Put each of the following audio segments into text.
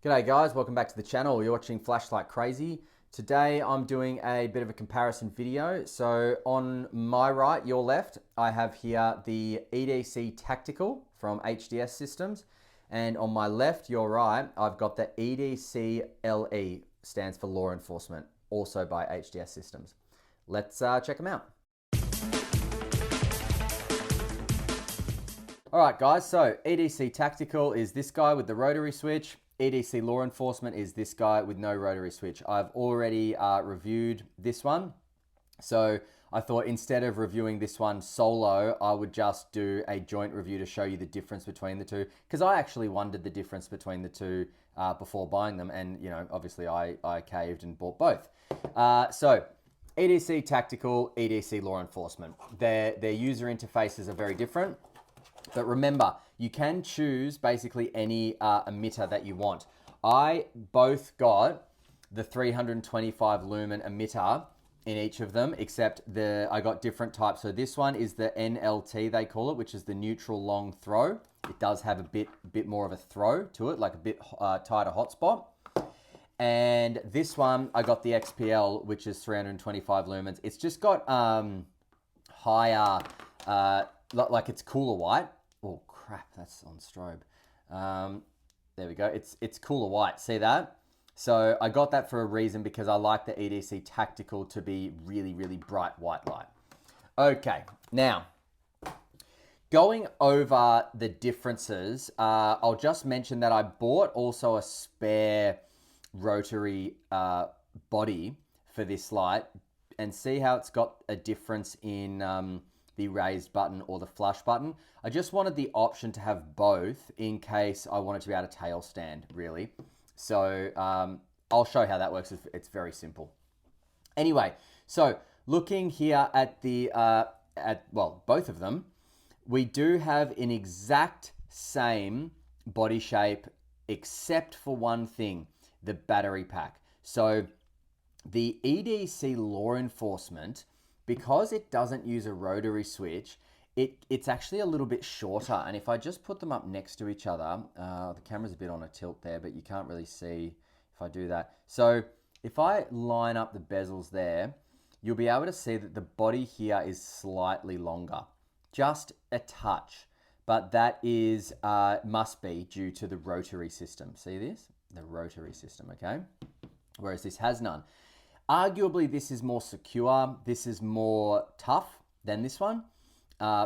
G'day guys, welcome back to the channel. You're watching Flash Like Crazy. Today I'm doing a bit of a comparison video. So on my right, your left, I have here the EDC Tactical from HDS Systems. And on my left, your right, I've got the EDC LE, stands for Law Enforcement, also by HDS Systems. Let's check them out. All right guys, so EDC Tactical is this guy with the rotary switch. EDC Law Enforcement is this guy with no rotary switch. I've already reviewed this one. So I thought instead of reviewing this one solo, I would just do a joint review to show you the difference between the two. Because I actually wondered the difference between the two before buying them. And, you know, obviously I caved and bought both. So EDC Tactical, EDC Law Enforcement. Their user interfaces are very different. But remember, you can choose basically any emitter that you want. I both got the 325 lumen emitter in each of them, except I got different types. So this one is the NLT, they call it, which is the neutral long throw. It does have a bit more of a throw to it, like a bit tighter hotspot. And this one, I got the XPL, which is 325 lumens. It's just got higher, like it's cooler white. Oh crap, that's on strobe. There we go. It's cooler white. See that? So I got that for a reason because I like the EDC Tactical to be really, really bright white light. Okay, now going over the differences, I'll just mention that I bought also a spare rotary body for this light and see how it's got a difference in the raised button or the flush button. I just wanted the option to have both in case I wanted to be able to tail stand, really. So I'll show how that works. It's very simple. Anyway, so looking here at the, well, both of them, we do have an exact same body shape except for one thing, the battery pack. So the EDC Law Enforcement, because it doesn't use a rotary switch, it's actually a little bit shorter. And if I just put them up next to each other, the camera's a bit on a tilt there, but you can't really see if I do that. So if I line up the bezels there, you'll be able to see that the body here is slightly longer, just a touch. But that is must be due to the rotary system. See this? The rotary system, okay? Whereas this has none. Arguably, this is more secure. This is more tough than this one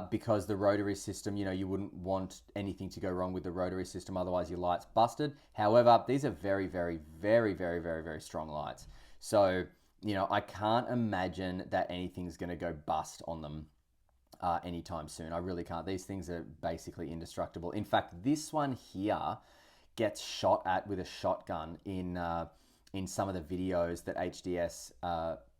because the rotary system, you know, you wouldn't want anything to go wrong with the rotary system. Otherwise, your light's busted. However, these are very, very, very, very, very, very strong lights. So, you know, I can't imagine that anything's going to go bust on them anytime soon. I really can't. These things are basically indestructible. In fact, this one here gets shot at with a shotgun in some of the videos that HDS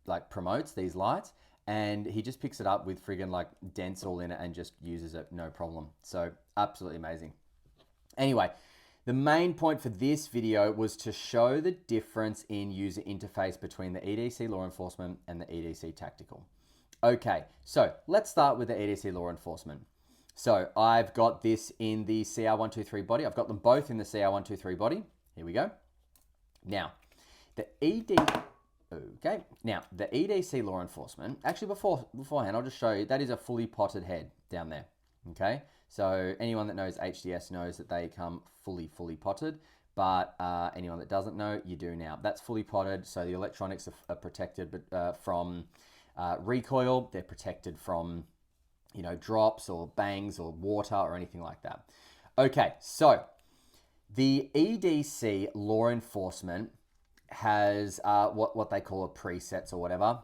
like promotes these lights, and he just picks it up with friggin' like dents all in it and just uses it, no problem. So absolutely amazing. Anyway, the main point for this video was to show the difference in user interface between the EDC Law Enforcement and the EDC Tactical. Okay, so let's start with the EDC Law Enforcement. So I've got this in the CR123 body. I've got them both in the CR123 body. Here we go. Now, the EDC Law Enforcement, actually beforehand, I'll just show you, that is a fully potted head down there, okay? So anyone that knows HDS knows that they come fully potted, but anyone that doesn't know, you do now. That's fully potted, so the electronics are protected from recoil. They're protected from, you know, drops or bangs or water or anything like that. Okay, so the EDC Law Enforcement has what they call a presets or whatever.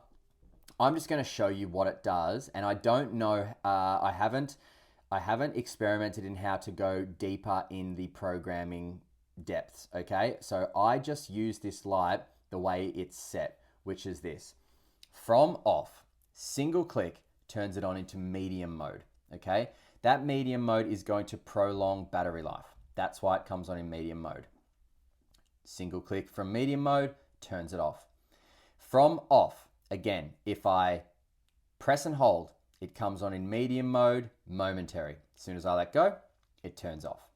I'm just going to show you what it does, and I don't know. I haven't experimented in how to go deeper in the programming depths. Okay, so I just use this light the way it's set, which is this: from off, single click turns it on into medium mode. Okay, that medium mode is going to prolong battery life. That's why it comes on in medium mode. Single click from medium mode, turns it off. From off, again, if I press and hold, it comes on in medium mode, momentary. As soon as I let go, it turns off.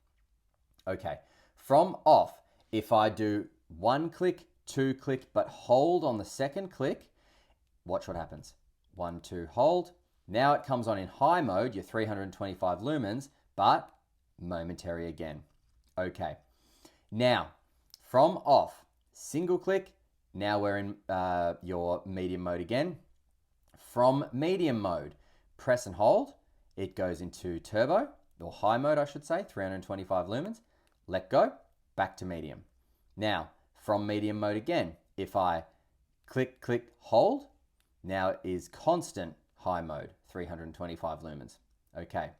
Okay, from off, If I do 1 click, 2 click, but hold on the second click, watch what happens. 1, 2, hold. Now it comes on in high mode, your 325 lumens, but momentary again. Okay. Now, from off, single click, now we're in your medium mode again. From medium mode, press and hold, it goes into turbo, or high mode I should say, 325 lumens. Let go, back to medium. Now, from medium mode again, if I click, click, hold, now it is constant high mode, 325 lumens. Okay,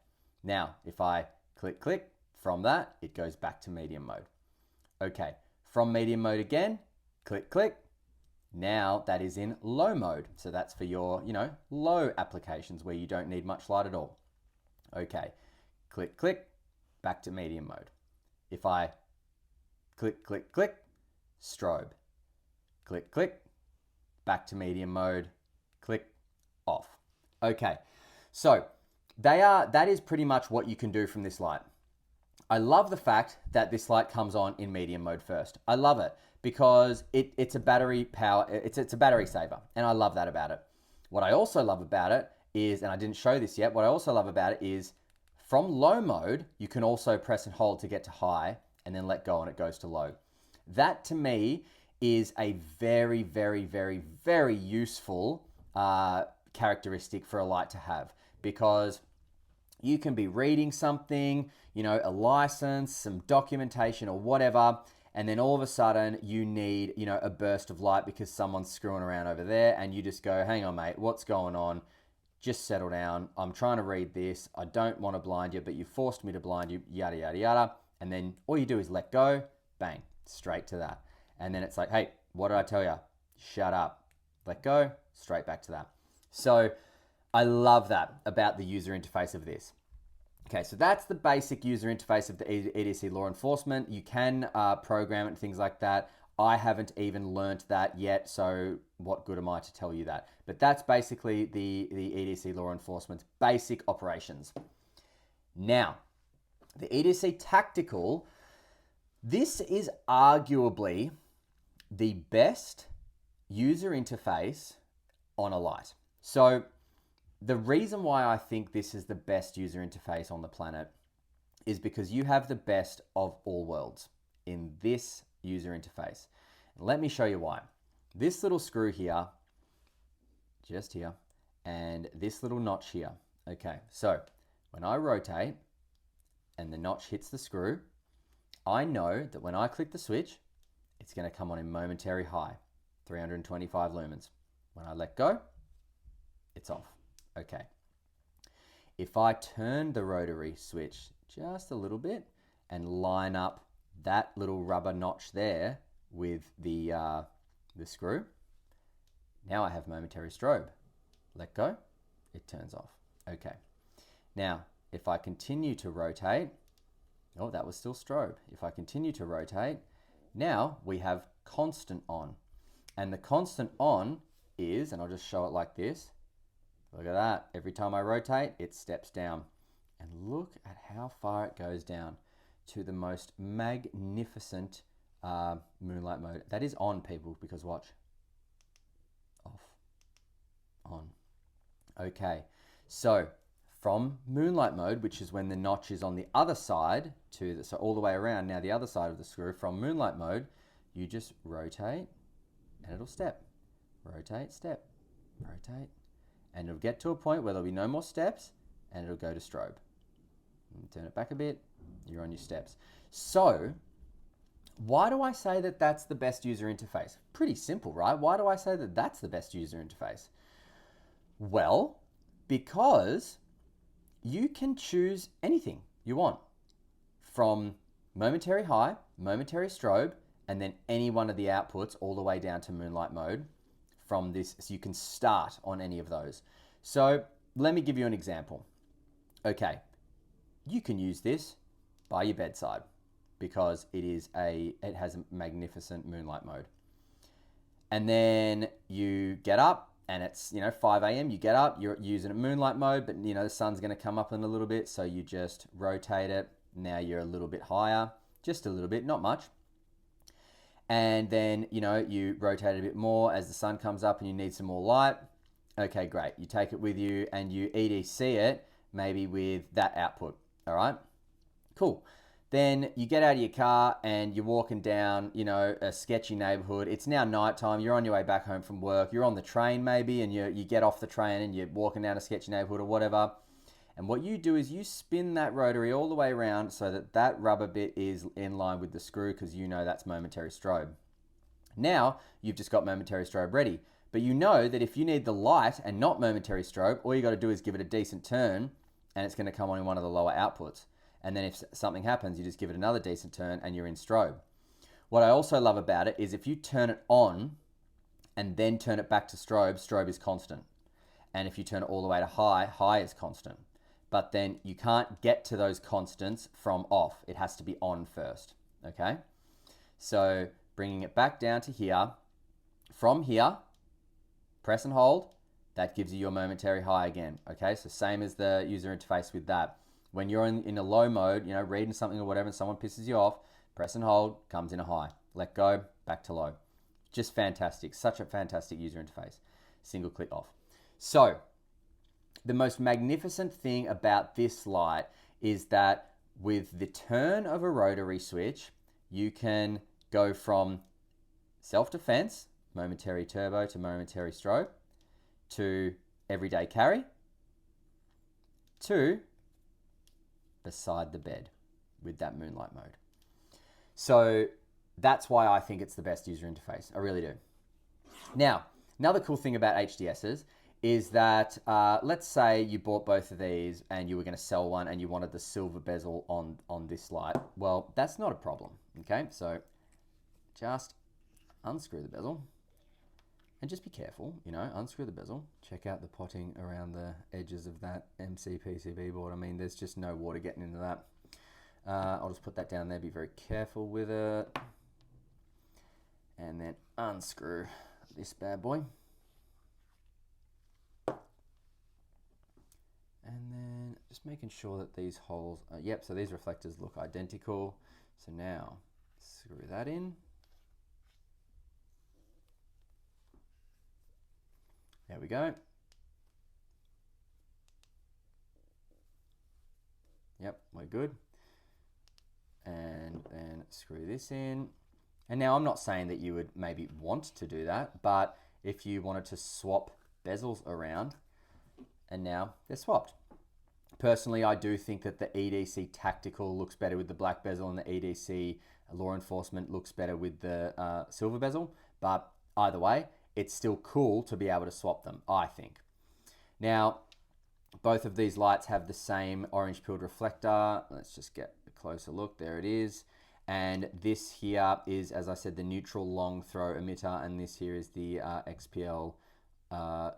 now if I click, click, from that, it goes back to medium mode. Okay, from medium mode again, click, click. Now that is in low mode. So that's for your, low applications where you don't need much light at all. Okay, click, click, back to medium mode. If I click, click, click, strobe. Click, click, back to medium mode, click, off. Okay, so that is pretty much what you can do from this light. I love the fact that this light comes on in medium mode first. I love it because it's a battery power, it's a battery saver, and I love that about it. What I also love about it is, and I didn't show this yet, what I also love about it is from low mode, you can also press and hold to get to high and then let go and it goes to low. That to me is a very, very, very, very useful characteristic for a light to have, because you can be reading something, a license, some documentation or whatever, and then all of a sudden you need, a burst of light because someone's screwing around over there, and you just go, hang on, mate, what's going on? Just settle down. I'm trying to read this. I don't want to blind you, but you forced me to blind you, yada, yada, yada. And then all you do is let go, bang, straight to that. And then it's like, hey, what did I tell you? Shut up. Let go, straight back to that. So I love that about the user interface of this. Okay, so that's the basic user interface of the EDC law enforcement. You can program it and things like that. I haven't even learnt that yet, so what good am I to tell you that? But that's basically the EDC law enforcement's basic operations. Now, the EDC tactical, this is arguably the best user interface on a light. So the reason why I think this is the best user interface on the planet is because you have the best of all worlds in this user interface. Let me show you why. This little screw here, just here, and this little notch here. Okay, so when I rotate and the notch hits the screw, I know that when I click the switch, it's going to come on in momentary high, 325 lumens. When I let go, it's off. Okay. If I turn the rotary switch just a little bit and line up that little rubber notch there with the screw, now I have momentary strobe. Let go, it turns off. Okay. Now, if I continue to rotate, oh, that was still strobe. If I continue to rotate, now we have constant on. And the constant on is, and I'll just show it like this. Look at that. Every time I rotate, it steps down. And look at how far it goes down to the most magnificent moonlight mode. That is on, people, because watch. Off. On. Okay. So from moonlight mode, which is when the notch is on the other side, so all the way around, now the other side of the screw, from moonlight mode, you just rotate and it'll step. Rotate, step, rotate. And it'll get to a point where there'll be no more steps and it'll go to strobe. Turn it back a bit, you're on your steps. So, why do I say that that's the best user interface? Pretty simple, right? Why do I say that that's the best user interface? Well, because you can choose anything you want, from momentary high, momentary strobe, and then any one of the outputs all the way down to moonlight mode from this. So you can start on any of those. So let me give you an example. Okay, you can use this by your bedside because it has a magnificent moonlight mode. And then you get up and it's 5 a.m. You get up, you're using a moonlight mode, but the sun's going to come up in a little bit, so you just rotate it. Now you're a little bit higher, just a little bit, not much. and then, you know, you rotate it a bit more as the sun comes up and you need some more light. Okay, great. You take it with you and you EDC it, maybe with that output. All right, cool. Then you get out of your car and you're walking down, you know, a sketchy neighborhood. It's now nighttime. You're on your way back home from work. You're on the train maybe, and you get off the train and you're walking down a sketchy neighborhood or whatever. And what you do is you spin that rotary all the way around so that that rubber bit is in line with the screw, because you know that's momentary strobe. Now you've just got momentary strobe ready. But you know that if you need the light and not momentary strobe, all you got to do is give it a decent turn and it's going to come on in one of the lower outputs. And then if something happens, you just give it another decent turn and you're in strobe. What I also love about it is if you turn it on and then turn it back to strobe, strobe is constant. And if you turn it all the way to high, high is constant. But then you can't get to those constants from off. It has to be on first, okay? So bringing it back down to here, from here, press and hold, that gives you your momentary high again, okay? So same as the user interface with that. When you're in a low mode, you know, reading something or whatever and someone pisses you off, press and hold, comes in a high. Let go, back to low. Just fantastic. Such a fantastic user interface. Single click off. So the most magnificent thing about this light is that with the turn of a rotary switch, you can go from self-defense, momentary turbo to momentary strobe, to everyday carry, to beside the bed with that moonlight mode. So that's why I think it's the best user interface. I really do. Now, another cool thing about HDSs is that let's say you bought both of these and you were going to sell one and you wanted the silver bezel on this light. Well, that's not a problem. Okay, so just unscrew the bezel. And just be careful, you know, unscrew the bezel. Check out the potting around the edges of that MC PCB board. I mean, there's just no water getting into that. I'll just put that down there, be very careful with it. And then unscrew this bad boy. And then just making sure that these holes, yep, so these reflectors look identical. So now screw that in. There we go. Yep, we're good. And then screw this in. And now I'm not saying that you would maybe want to do that, but if you wanted to swap bezels around, and now they're swapped. Personally, I do think that the EDC Tactical looks better with the black bezel and the EDC Law Enforcement looks better with the silver bezel, but either way, it's still cool to be able to swap them, I think. Now, both of these lights have the same orange pilled reflector. Let's just get a closer look. There it is. And this here is, as I said, the neutral long throw emitter, and this here is the XPL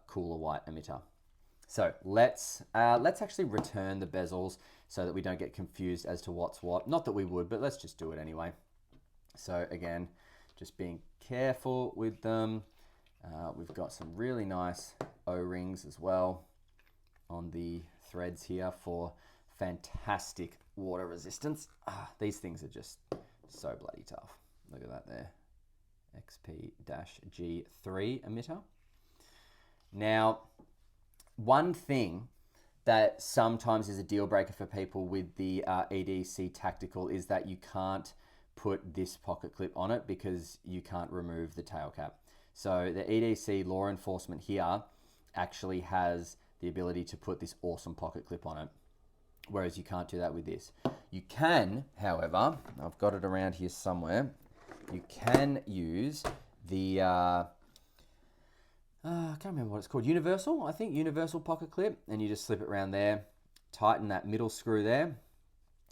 cooler white emitter. So let's actually return the bezels so that we don't get confused as to what's what. Not that we would, but let's just do it anyway. So again, just being careful with them. We've got some really nice O-rings as well on the threads here for fantastic water resistance. These things are just so bloody tough. Look at that there. XP-G3 emitter. Now, one thing that sometimes is a deal breaker for people with the EDC Tactical is that you can't put this pocket clip on it because you can't remove the tail cap. So the EDC Law Enforcement here actually has the ability to put this awesome pocket clip on it, whereas you can't do that with this. You can, however, I've got it around here somewhere, you can use the, I can't remember what it's called, universal, I think, universal pocket clip, and you just slip it around there, tighten that middle screw there,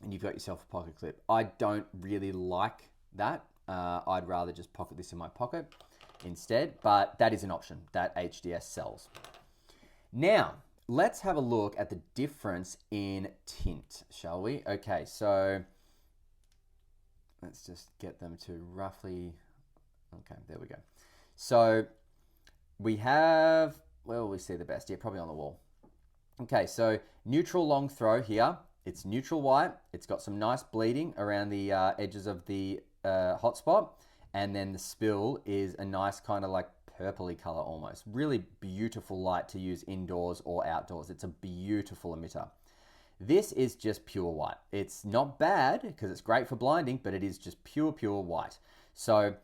and you've got yourself a pocket clip. I don't really like that. I'd rather just pocket this in my pocket instead, but that is an option that HDS sells. Now, let's have a look at the difference in tint, shall we? Okay, so let's just get them to roughly, okay, there we go. So we have, where will we see the best? Yeah, probably on the wall. Okay, so neutral long throw here. It's neutral white. It's got some nice bleeding around the edges of the hotspot. and then the spill is a nice kind of like purpley color almost. Really beautiful light to use indoors or outdoors. It's a beautiful emitter. This is just pure white. It's not bad because it's great for blinding, but it is just pure white. So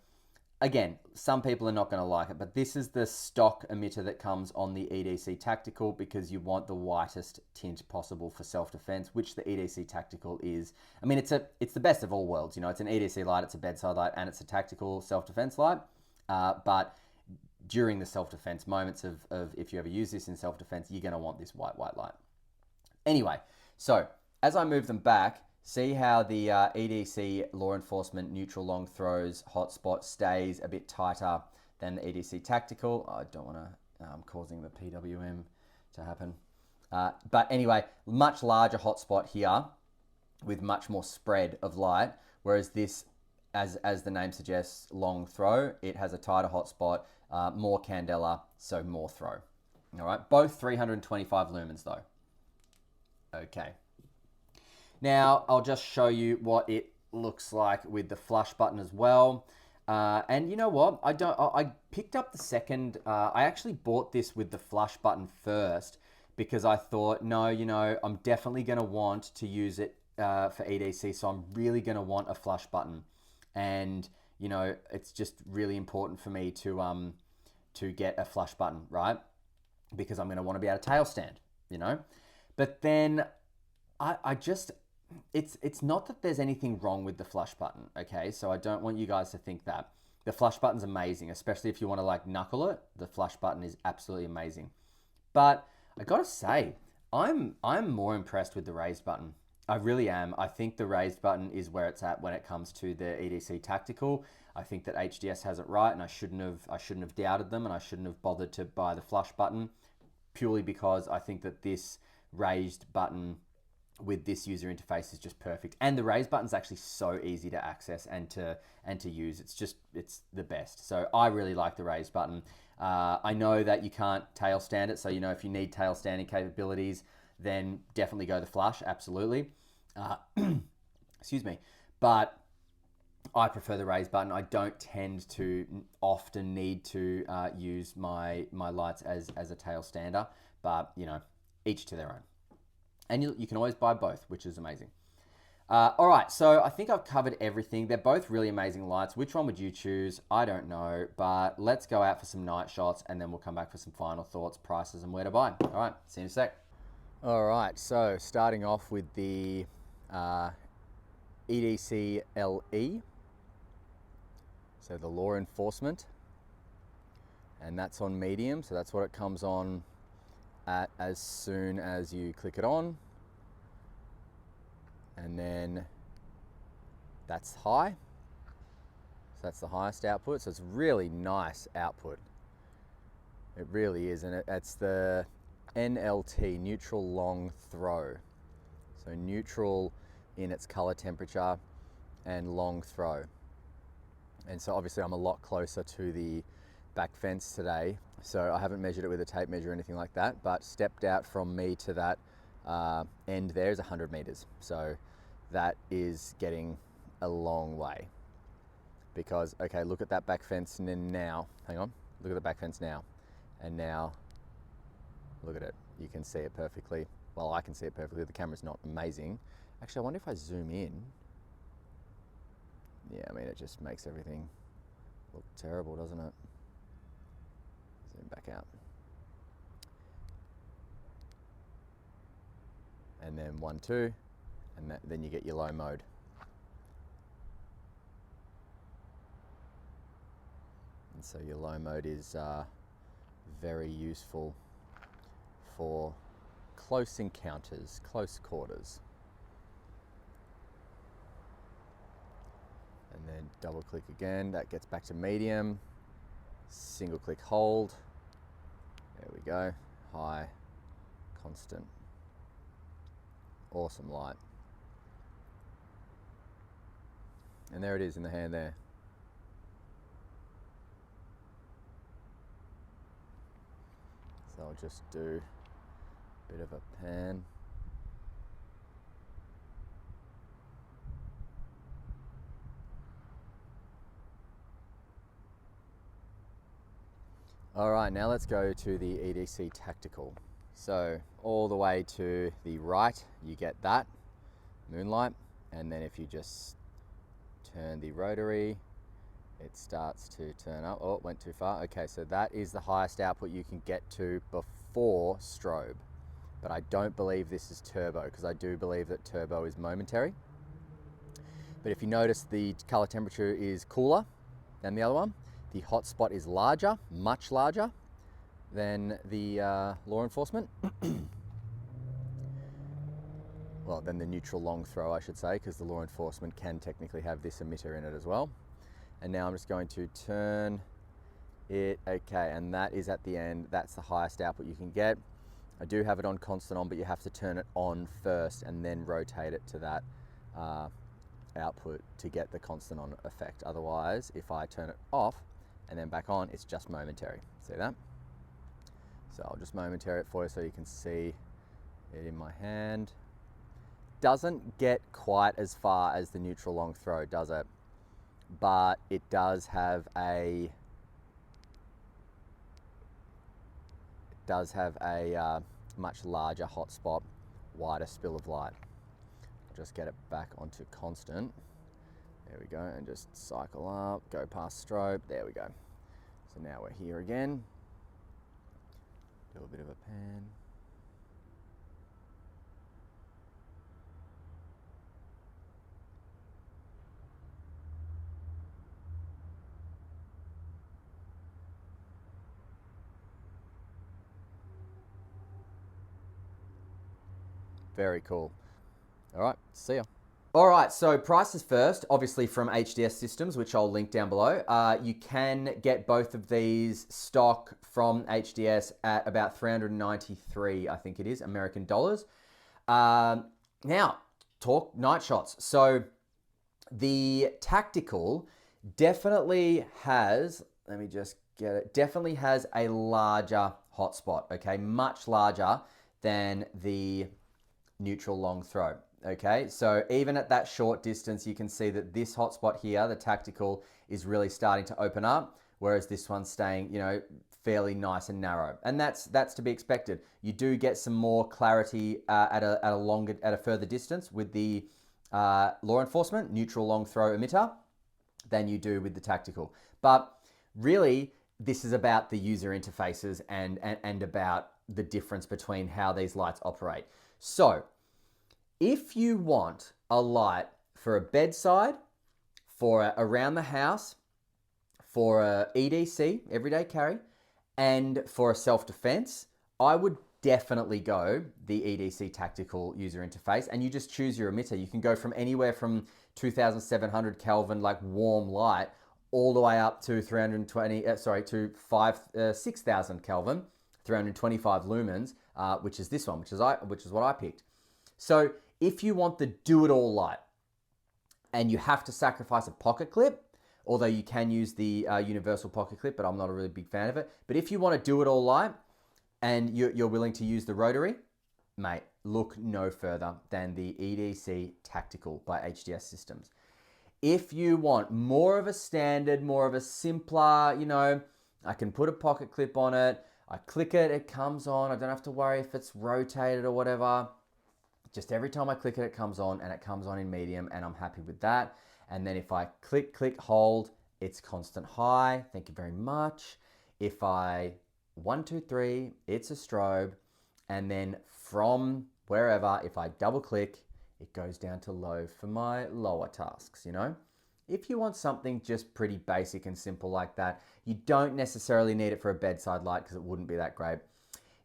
again, some people are not going to like it, but this is the stock emitter that comes on the EDC Tactical because you want the whitest tint possible for self-defense, which the EDC Tactical is. I mean, it's the best of all worlds. You know, it's an EDC light, it's a bedside light, and it's a tactical self-defense light. But during the self-defense moments of if you ever use this in self-defense, you're going to want this white light. Anyway, so as I move them back, see how the EDC law enforcement neutral long throws hotspot stays a bit tighter than the EDC tactical. I don't want to causing the PWM to happen. But anyway, much larger hotspot here with much more spread of light, whereas this, as the name suggests, long throw, it has a tighter hotspot, more candela, so more throw. All right, both 325 lumens though. Okay. Now, I'll just show you what it looks like with the flush button as well. And you know what? I picked up the second, I actually bought this with the flush button first because I thought, no, you know, I'm definitely going to want to use it for EDC, so I'm really going to want a flush button. And, you know, it's just really important for me to get a flush button, right? Because I'm going to want to be able to tail stand, you know? But then it's not that there's anything wrong with the flush button, okay? So I don't want you guys to think that. The flush button's amazing, especially if you want to like knuckle it. The flush button is absolutely amazing. But I gotta say, I'm more impressed with the raised button. I really am. I think the raised button is where it's at when it comes to the EDC Tactical. I think that HDS has it right, and I shouldn't have doubted them, and I shouldn't have bothered to buy the flush button, purely because I think that this raised button with this user interface is just perfect. And the raise button is actually so easy to access and to use. It's the best. So I really like the raise button. I know that you can't tail stand it, so you know if you need tail standing capabilities, then definitely go the flush, absolutely. Excuse me. But I prefer the raise button. I don't tend to often need to use my lights as a tail stander, but you know, each to their own. And you can always buy both, which is amazing. All right, so I think I've covered everything. They're both really amazing lights. Which one would you choose? I don't know, but let's go out for some night shots and then we'll come back for some final thoughts, prices, and where to buy. All right, see you in a sec. All right, so starting off with the EDC LE, so the law enforcement, and that's on medium, so that's what it comes on at as soon as you click it on, and then that's high, so that's the highest output. So it's really nice output, it really is. And it's the NLT, neutral long throw, so neutral in its color temperature and long throw. And so obviously I'm a lot closer to the back fence today, so I haven't measured it with a tape measure or anything like that, but stepped out from me to that end there is 100 meters. So that is getting a long way, because, okay, look at that back fence now, hang on, look at the back fence now, and now look at it. You can see it perfectly. Well, I can see it perfectly. The camera's not amazing. Actually, I wonder if I zoom in. Yeah, I mean, it just makes everything look terrible, doesn't it? Zoom back out. And then 1, 2, and then you get your low mode. And so your low mode is very useful for close encounters, close quarters. And then double click again, that gets back to medium. Single click hold. There we go. High, constant. Awesome light. And there it is in the hand there. So I'll just do a bit of a pan. All right, now let's go to the EDC Tactical. So all the way to the right, you get that moonlight. And then if you just turn the rotary, it starts to turn up. Oh, it went too far. Okay, so that is the highest output you can get to before strobe. But I don't believe this is turbo, because I do believe that turbo is momentary. But if you notice, the color temperature is cooler than the other one. The hotspot is larger, much larger than the law enforcement. Well, than the neutral long throw, I should say, because the law enforcement can technically have this emitter in it as well. And now I'm just going to turn it, okay, and that is at the end. That's the highest output you can get. I do have it on constant on, but you have to turn it on first and then rotate it to that output to get the constant on effect. Otherwise, if I turn it off and then back on, it's just momentary. See that? So I'll just momentary it for you so you can see it in my hand. Doesn't get quite as far as the neutral long throw, does it? But it does have a much larger hotspot, wider spill of light. I'll just get it back onto constant. There we go, and just cycle up, go past strobe. There we go. So now we're here again. Do a bit of a pan. Very cool. All right, see ya. All right, so prices first, obviously from HDS Systems, which I'll link down below. You can get both of these stock from HDS at about 393, I think it is, American dollars. Now, talk night shots. So the Tactical definitely has, let me just get it, definitely has a larger hotspot, okay? Much larger than the neutral long throw. Okay, so even at that short distance, you can see that this hotspot here, the Tactical, is really starting to open up, whereas this one's staying, you know, fairly nice and narrow. And that's to be expected. You do get some more clarity at a further distance with the law enforcement neutral long throw emitter than you do with the Tactical. But really, this is about the user interfaces and about the difference between how these lights operate. So if you want a light for a bedside, for around the house, for a EDC, everyday carry, and for a self-defense, I would definitely go the EDC Tactical user interface, and you just choose your emitter. You can go from anywhere from 2,700 Kelvin, like warm light, all the way up to 6,000 Kelvin, 325 lumens, which is this one, which is what I picked. So if you want the do-it-all light, and you have to sacrifice a pocket clip, although you can use the universal pocket clip, but I'm not a really big fan of it. But if you want to do-it-all light, and you're willing to use the rotary, mate, look no further than the EDC Tactical by HDS Systems. If you want more of a standard, more of a simpler, you know, I can put a pocket clip on it, I click it, it comes on, I don't have to worry if it's rotated or whatever. Just every time I click it, it comes on, and it comes on in medium, and I'm happy with that. And then if I click, hold, it's constant high. Thank you very much. If I 1, 2, 3, it's a strobe. And then from wherever, if I double click, it goes down to low for my lower tasks, you know? If you want something just pretty basic and simple like that, you don't necessarily need it for a bedside light because it wouldn't be that great.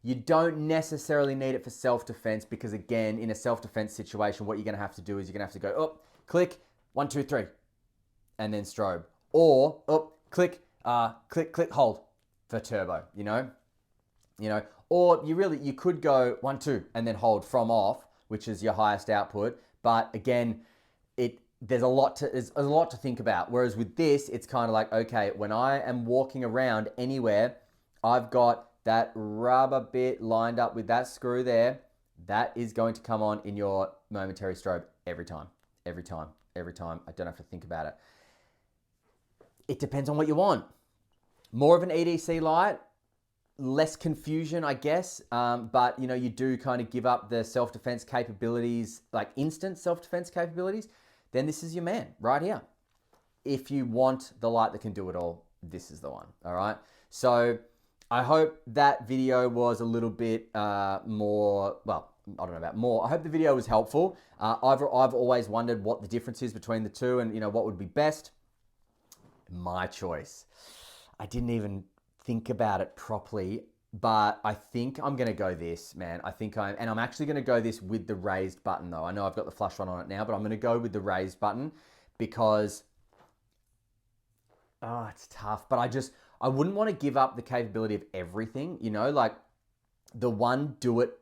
You don't necessarily need it for self-defense because, again, in a self-defense situation, what you're going to have to do is you're going to have to go, oh, click, 1, 2, 3, and then strobe. Or, oh, click, hold for turbo, you know? Or you could go 1, 2, and then hold from off, which is your highest output. But again, there's a lot to think about. Whereas with this, it's kind of like, okay, when I am walking around anywhere, I've got that rubber bit lined up with that screw there. That is going to come on in your momentary strobe every time. I don't have to think about it. It depends on what you want. More of an EDC light, less confusion, I guess, but you know, you do kind of give up the self-defense capabilities, like instant self-defense capabilities, then this is your man right here. If you want the light that can do it all, this is the one. All right. So I hope that video was a little bit more, well, I don't know about more. I hope the video was helpful. I've always wondered what the difference is between the two and, you know, what would be best. My choice. I didn't even think about it properly, but I think I'm going to go this, man. I'm actually going to go this with the raised button though. I know I've got the flush one on it now, but I'm going to go with the raised button because, oh, it's tough, but I wouldn't want to give up the capability of everything, you know, like the one do it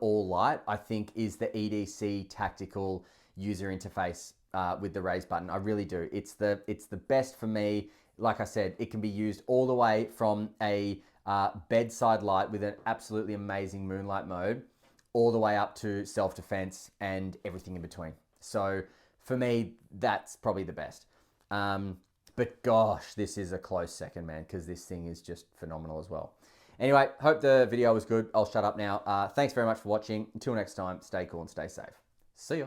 all light, I think is the EDC tactical user interface with the raise button. I really do. It's the best for me. Like I said, it can be used all the way from a bedside light with an absolutely amazing moonlight mode, all the way up to self-defense and everything in between. So for me, that's probably the best. But gosh, this is a close second, man, because this thing is just phenomenal as well. Anyway, hope the video was good. I'll shut up now. Thanks very much for watching. Until next time, stay cool and stay safe. See ya.